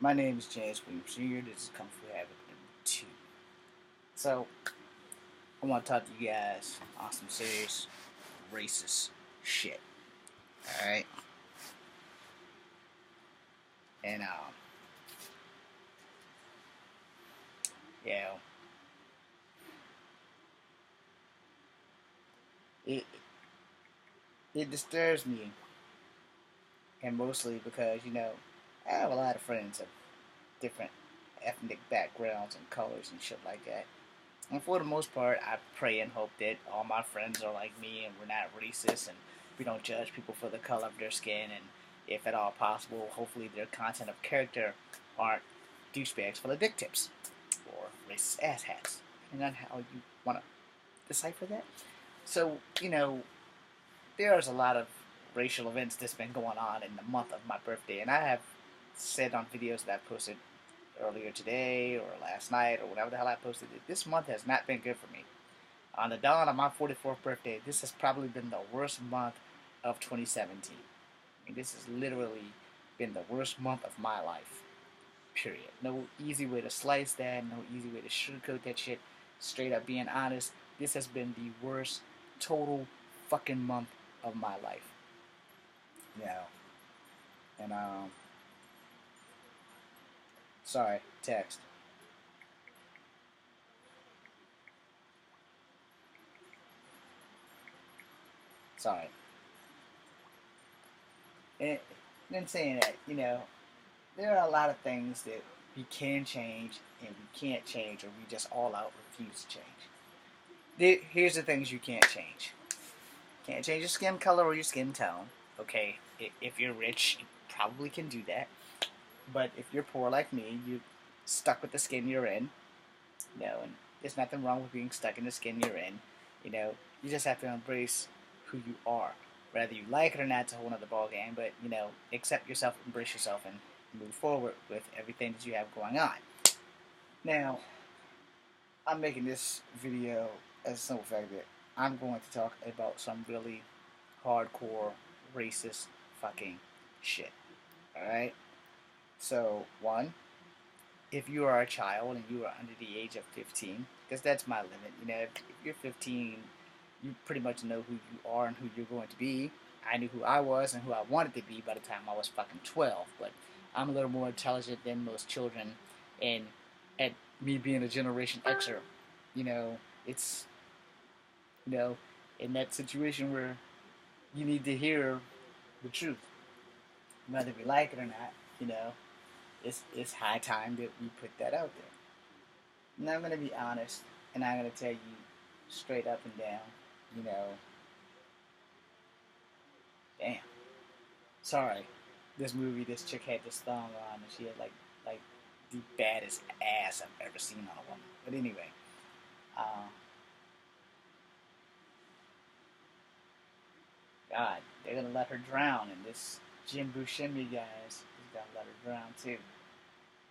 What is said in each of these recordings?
My name is James Williams Jr. This is Kung Fu Havoc number 2. So, I want to talk to you guys on some serious racist shit. Alright? And, yeah, it, it disturbs me. And mostly because, I have a lot of friends of different ethnic backgrounds and colors and shit like that. And for the most part, I pray and hope that all my friends are like me and we're not racist and we don't judge people for the color of their skin, and if at all possible, hopefully their content of character aren't douchebags full of dick tips or racist asshats, depending on how you want to decipher that. So, there's a lot of racial events that's been going on in the month of my birthday, and I have said on videos that I posted earlier today or last night or whatever the hell I posted it, this month has not been good for me. On the dawn of my 44th birthday, this has probably been the worst month of 2017. I mean, this has literally been the worst month of my life. Period. No easy way to slice that, no easy way to sugarcoat that shit. Straight up being honest, this has been the worst total fucking month of my life. And sorry, text. Sorry. And then saying that, there are a lot of things that we can change and we can't change, or we just all out refuse to change. Here's the things you can't change. Can't change your skin color or your skin tone. Okay, if you're rich, you probably can do that. But if you're poor like me, you're stuck with the skin you're in. And there's nothing wrong with being stuck in the skin you're in. You just have to embrace who you are. Whether you like it or not, it's a whole other ballgame. But, accept yourself, embrace yourself, and move forward with everything that you have going on. Now, I'm making this video as a simple fact that I'm going to talk about some really hardcore, racist fucking shit. Alright? So, one, if you are a child and you are under the age of 15, because that's my limit, if you're 15, you pretty much know who you are and who you're going to be. I knew who I was and who I wanted to be by the time I was fucking 12, but I'm a little more intelligent than most children, and at me being a Generation Xer, it's, in that situation where you need to hear the truth, whether we like it or not, it's high time that we put that out there. And I'm going to be honest, and I'm going to tell you straight up and down, damn. Sorry, this movie, this chick had this thong on, and she had like the baddest ass I've ever seen on a woman. But anyway, God, they're gonna let her drown, and this Jim Buscemi guys is gonna let her drown too.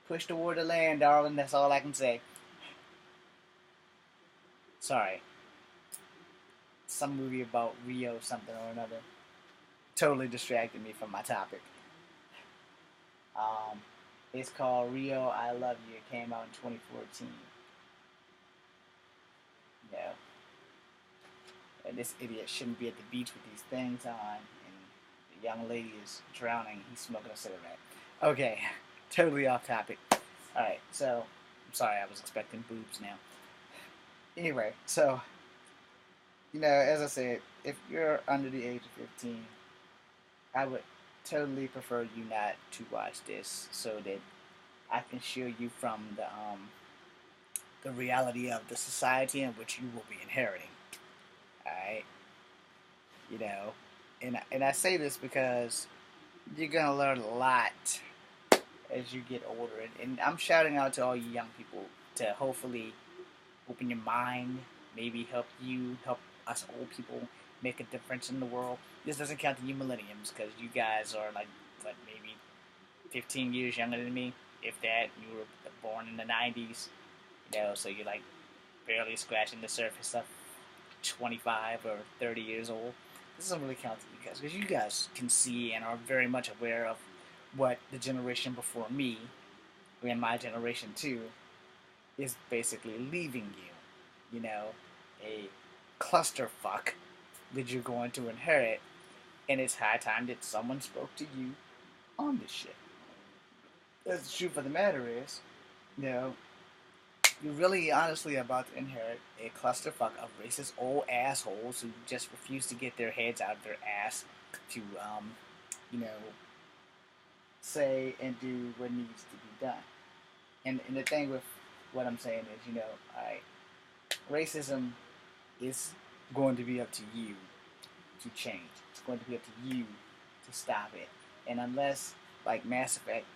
Push toward the land, darling. That's all I can say. Sorry. Some movie about Rio something or another totally distracted me from my topic. It's called Rio, I Love You. It came out in 2014. And this idiot shouldn't be at the beach with these things on, and the young lady is drowning. He's smoking a cigarette. Okay, totally off topic. Alright, so, I'm sorry, I was expecting boobs now. Anyway, so, as I said, if you're under the age of 15, I would totally prefer you not to watch this, so that I can shield you from the reality of the society in which you will be inheriting. Alright? And I say this because you're going to learn a lot as you get older. And I'm shouting out to all you young people to hopefully open your mind, maybe help us old people make a difference in the world. This doesn't count to you millenniums, because you guys are like, what, maybe 15 years younger than me, if that. You were born in the 90s, so you're like barely scratching the surface of 25 or 30 years old. This doesn't really count to you guys, because you guys can see and are very much aware of what the generation before me when my generation too is basically leaving you. You know, a clusterfuck that you're going to inherit, and it's high time that someone spoke to you on this shit. That's the truth of the matter is, you know, you're really honestly about to inherit a clusterfuck of racist old assholes who just refuse to get their heads out of their ass to, you know, say and do what needs to be done. And the thing with what I'm saying is, you know, racism is going to be up to you to change. It's going to be up to you to stop it. And unless, like Mass Effect,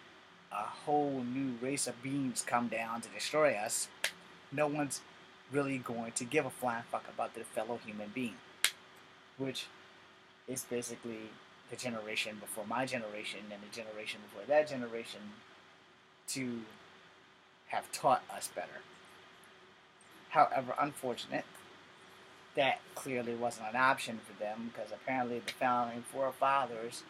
a whole new race of beings come down to destroy us, no one's really going to give a flying fuck about their fellow human being, which is basically the generation before my generation and the generation before that generation to have taught us better. However, unfortunate, that clearly wasn't an option for them because apparently the founding forefathers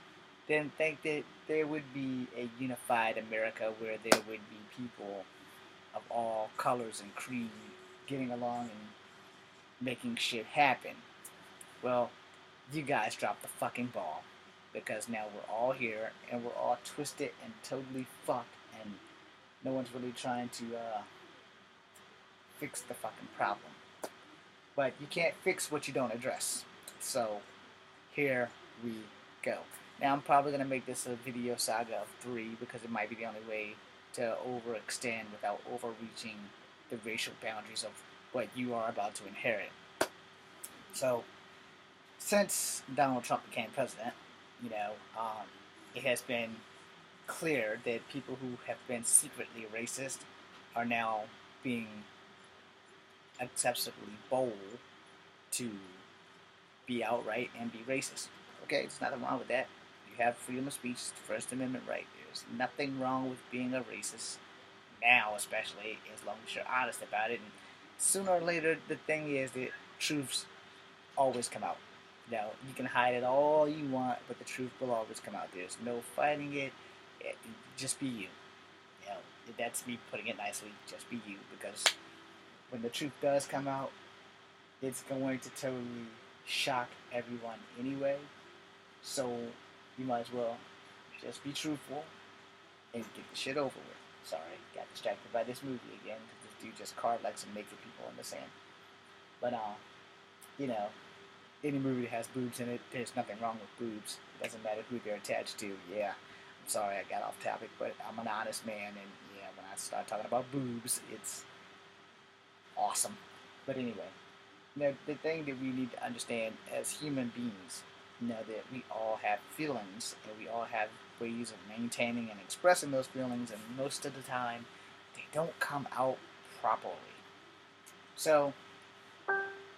didn't think that there would be a unified America where there would be people of all colors and creed getting along and making shit happen. Well, you guys dropped the fucking ball because now we're all here and we're all twisted and totally fucked, and no one's really trying to fix the fucking problem. But you can't fix what you don't address. So here we go. Now I'm probably going to make this a video saga of 3 because it might be the only way to overextend without overreaching the racial boundaries of what you are about to inherit. So, since Donald Trump became president, you know, it has been clear that people who have been secretly racist are now being excessively bold to be outright and be racist. Okay, there's nothing wrong with that. You have freedom of speech, First Amendment right. There's nothing wrong with being a racist now, especially as long as you're honest about it. And sooner or later, the thing is that truths always come out. You know, you can hide it all you want, but the truth will always come out. There's no fighting it. Just be you. You know, that's me putting it nicely. Just be you, because when the truth does come out, it's going to totally shock everyone anyway. So you might as well just be truthful and get the shit over with. Sorry, got distracted by this movie again because this dude just carved like some naked people in the sand. But you know, any movie that has boobs in it, there's nothing wrong with boobs. It doesn't matter who they're attached to. Yeah, I'm sorry I got off topic, but I'm an honest man, and yeah, when I start talking about boobs, it's awesome. But anyway, the thing that we need to understand as human beings, that we all have feelings and we all have ways of maintaining and expressing those feelings, and most of the time, they don't come out properly. So,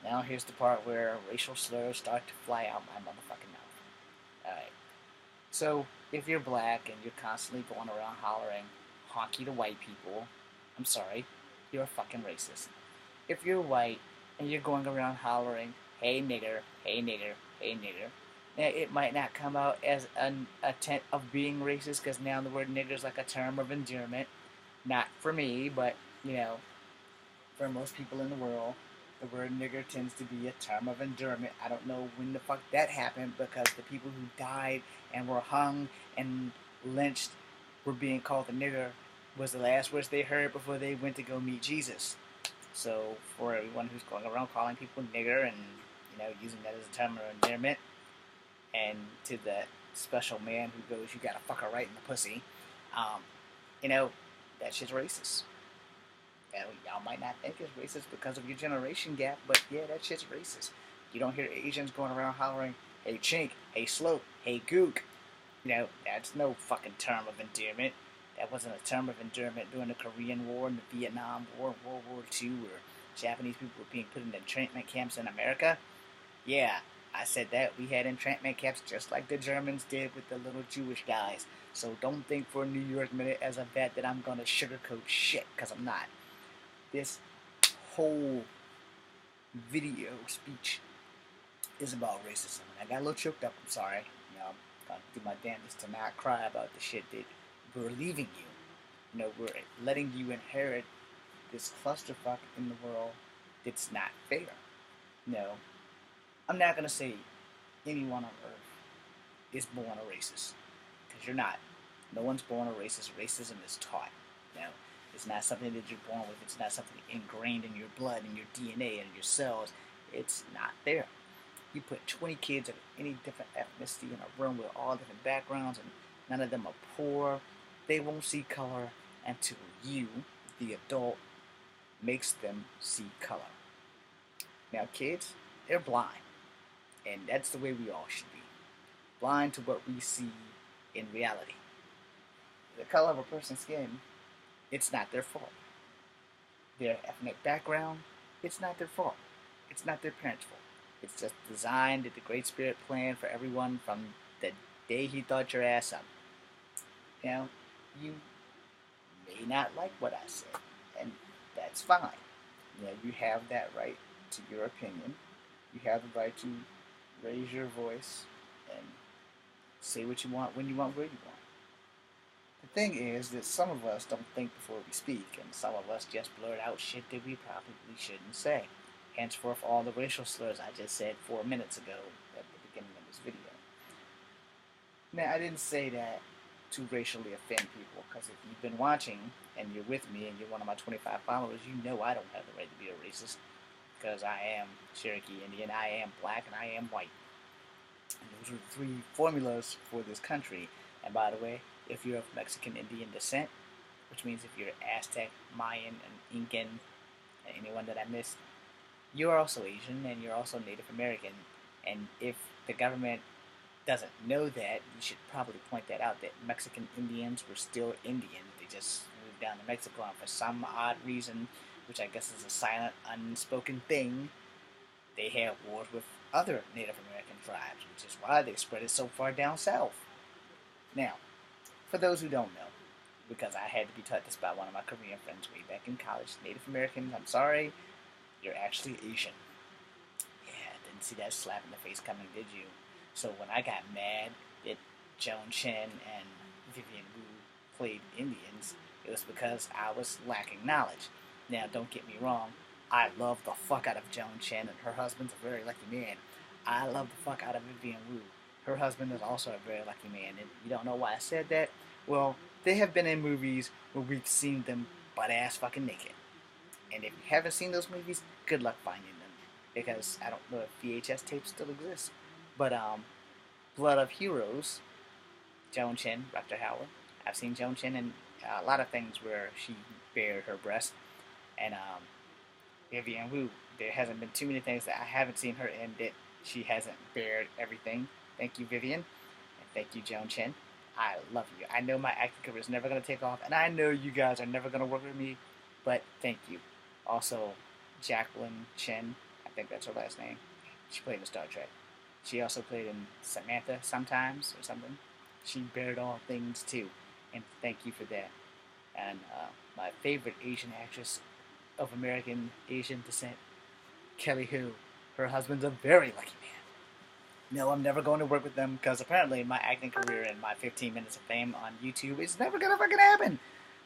now here's the part where racial slurs start to fly out my motherfucking mouth. Alright. So, if you're black and you're constantly going around hollering honky to white people, I'm sorry, you're a fucking racist. If you're white and you're going around hollering, hey nigger, hey nigger, hey nigger, now it might not come out as an attempt of being racist, because now the word nigger is like a term of endearment. Not for me, but, you know, for most people in the world, the word nigger tends to be a term of endearment. I don't know when the fuck that happened, because the people who died and were hung and lynched were being called a nigger was the last words they heard before they went to go meet Jesus. So for everyone who's going around calling people nigger and, you know, using that as a term of endearment, and to the special man who goes, you gotta fuck her right in the pussy, you know, that shit's racist. And y'all might not think it's racist because of your generation gap, but yeah, that shit's racist. You don't hear Asians going around hollering, hey chink, hey slope, hey gook. You know, that's no fucking term of endearment. That wasn't a term of endearment during the Korean War and the Vietnam War, World War II, where Japanese people were being put in entrainment camps in America. Yeah, I said that. We had entrainment camps just like the Germans did with the little Jewish guys. So don't think for a New York minute as a vet that I'm going to sugarcoat shit, because I'm not. This whole video speech is about racism. And I got a little choked up, I'm sorry. You know, I'm going to do my damnedest to not cry about the shit that we're leaving you. We're letting you inherit this clusterfuck in the world that's not fair. No, I'm not gonna say anyone on earth is born a racist, because you're not. No one's born a racist. Racism is taught. It's not something that you're born with. It's not something ingrained in your blood, in your DNA, and your cells. It's not there. You put 20 kids of any different ethnicity in a room with all different backgrounds, and none of them are poor. They won't see color until you, the adult, makes them see color. Now, kids, they're blind, and that's the way we all should be. Blind to what we see in reality. The color of a person's skin, it's not their fault. Their ethnic background, it's not their fault. It's not their parents' fault. It's just designed that the Great Spirit planned for everyone from the day he thought your ass up. You may not like what I said, and that's fine. You have that right to your opinion. You have the right to raise your voice and say what you want when you want, where you want. The thing is that some of us don't think before we speak, and some of us just blurt out shit that we probably shouldn't say. Henceforth, all the racial slurs I just said 4 minutes ago at the beginning of this video. Now, I didn't say that to racially offend people, because if you've been watching and you're with me and you're one of my 25 followers, you know I don't have the right to be a racist, because I am Cherokee Indian, I am black, and I am white. And those are the three formulas for this country. And by the way, if you're of Mexican Indian descent, which means if you're Aztec, Mayan, and Incan, and anyone that I missed, you're also Asian and you're also Native American. And if the government doesn't know that, you should probably point that out, that Mexican Indians were still Indians. They just moved down to Mexico, and for some odd reason, which I guess is a silent, unspoken thing, they had wars with other Native American tribes, which is why they spread it so far down south. Now, for those who don't know, because I had to be taught this by one of my Korean friends way back in college, Native Americans, I'm sorry, you're actually Asian. Yeah, didn't see that slap in the face coming, did you? So when I got mad that Joan Chen and Vivian Wu played Indians, it was because I was lacking knowledge. Now, don't get me wrong, I love the fuck out of Joan Chen, and her husband's a very lucky man. I love the fuck out of Vivian Wu. Her husband is also a very lucky man, and you don't know why I said that? Well, they have been in movies where we've seen them butt-ass fucking naked. And if you haven't seen those movies, good luck finding them, because I don't know if VHS tapes still exist. But, Blood of Heroes, Joan Chen, Dr. Howard. I've seen Joan Chen in a lot of things where she bared her breast. And, Vivian Wu, there hasn't been too many things that I haven't seen her in that she hasn't bared everything. Thank you, Vivian. And thank you, Joan Chen. I love you. I know my acting career is never going to take off, and I know you guys are never going to work with me, but thank you. Also, Jacqueline Chen, I think that's her last name. She played in Star Trek. She also played in Samantha sometimes or something. She bared all things too, and thank you for that. And my favorite Asian actress of American Asian descent, Kelly Hu. Her husband's a very lucky man. No, I'm never going to work with them, because apparently my acting career and my 15 minutes of fame on YouTube is never going to fucking happen.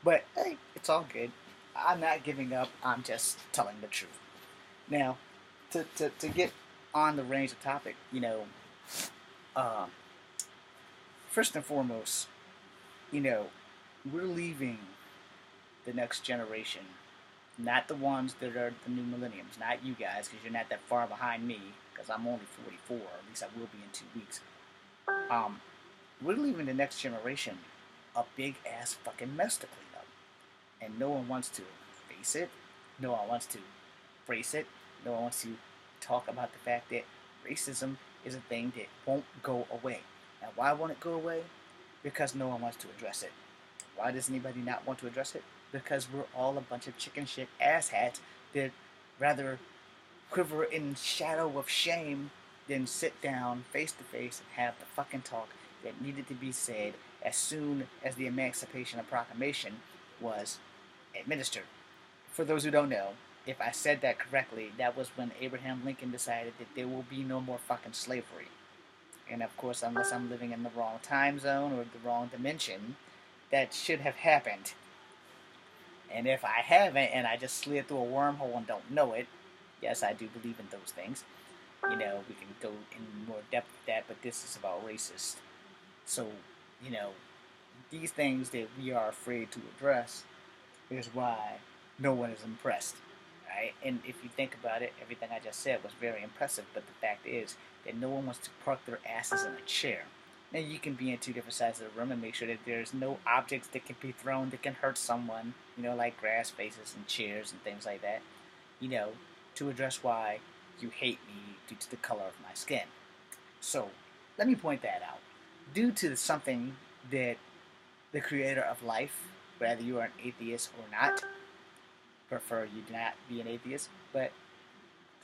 But hey, it's all good. I'm not giving up. I'm just telling the truth. Now, to get on the range of topic, first and foremost, we're leaving the next generation, not the ones that are the new millenniums, not you guys, because you're not that far behind me, because I'm only 44, or at least I will be in 2 weeks. We're leaving the next generation a big ass fucking mess to clean up. And no one wants to face it, no one wants to brace it, no one wants to talk about the fact that racism is a thing that won't go away. Now, why won't it go away? Because no one wants to address it. Why does anybody not want to address it? Because we're all a bunch of chicken shit asshats that rather quiver in shadow of shame than sit down face to face and have the fucking talk that needed to be said as soon as the Emancipation Proclamation was administered. For those who don't know, if I said that correctly, that was when Abraham Lincoln decided that there will be no more fucking slavery. And of course, unless I'm living in the wrong time zone or the wrong dimension, that should have happened And if I haven't, and I just slid through a wormhole and don't know it, yes, I do believe in those things. You know, we can go in more depth with that, but this is about racist. So, you know, these things that we are afraid to address is why no one is impressed, right? And if you think about it, everything I just said was very impressive, but the fact is that no one wants to park their asses in a chair. Now you can be in two different sides of the room and make sure that there's no objects that can be thrown that can hurt someone, you know, like grass faces and chairs and things like that, you know, to address why you hate me due to the color of my skin. So, let me point that out. Due to something that the creator of life, whether you are an atheist or not, prefer you not be an atheist, but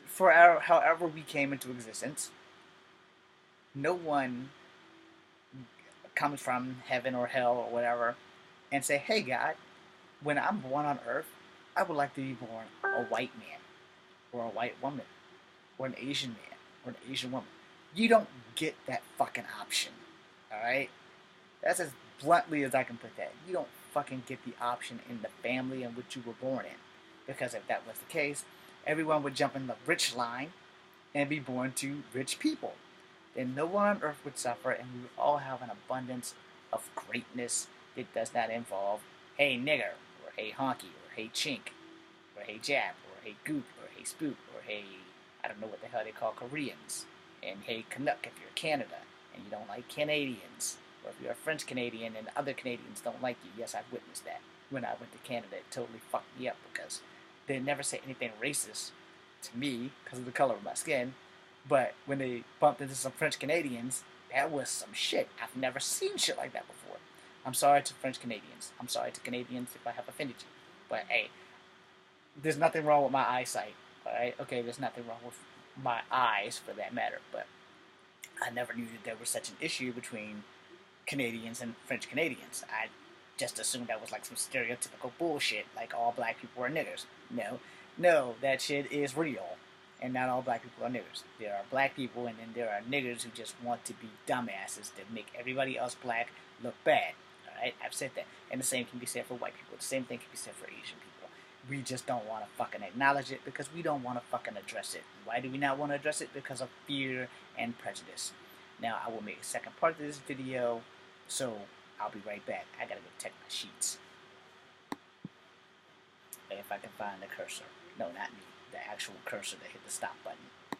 for however we came into existence, no one comes from heaven or hell or whatever and say, hey God, when I'm born on earth, I would like to be born a white man or a white woman or an Asian man or an Asian woman. You don't get that fucking option. Alright? That's as bluntly as I can put that. You don't fucking get the option in the family in which you were born in. Because if that was the case, everyone would jump in the rich line and be born to rich people. Then no one on earth would suffer, and we would all have an abundance of greatness that does not involve, hey nigger, or hey honky, or hey chink, or hey jap, or hey goop, or hey spook, or hey, I don't know what the hell they call Koreans, and hey Canuck if you're Canada, and you don't like Canadians, or if you're a French Canadian and other Canadians don't like you. Yes, I've witnessed that. When I went to Canada, it totally fucked me up because they never say anything racist to me because of the color of my skin. But when they bumped into some French Canadians, that was some shit. I've never seen shit like that before. I'm sorry to French Canadians. I'm sorry to Canadians if I have offended you. But hey, there's nothing wrong with my eyesight. Alright? Okay, there's nothing wrong with my eyes for that matter. But I never knew that there was such an issue between Canadians and French Canadians. I just assumed that was like some stereotypical bullshit, like all black people are niggers. No, no, that shit is real. And not all black people are niggers. There are black people, and then there are niggers who just want to be dumbasses that make everybody else black look bad. Alright? I've said that. And the same can be said for white people. The same thing can be said for Asian people. We just don't want to fucking acknowledge it because we don't want to fucking address it. Why do we not want to address it? Because of fear and prejudice. Now, I will make a second part of this video, so I'll be right back. I gotta go check my sheets. If I can find the cursor. No, not me. The actual cursor that hit the stop button.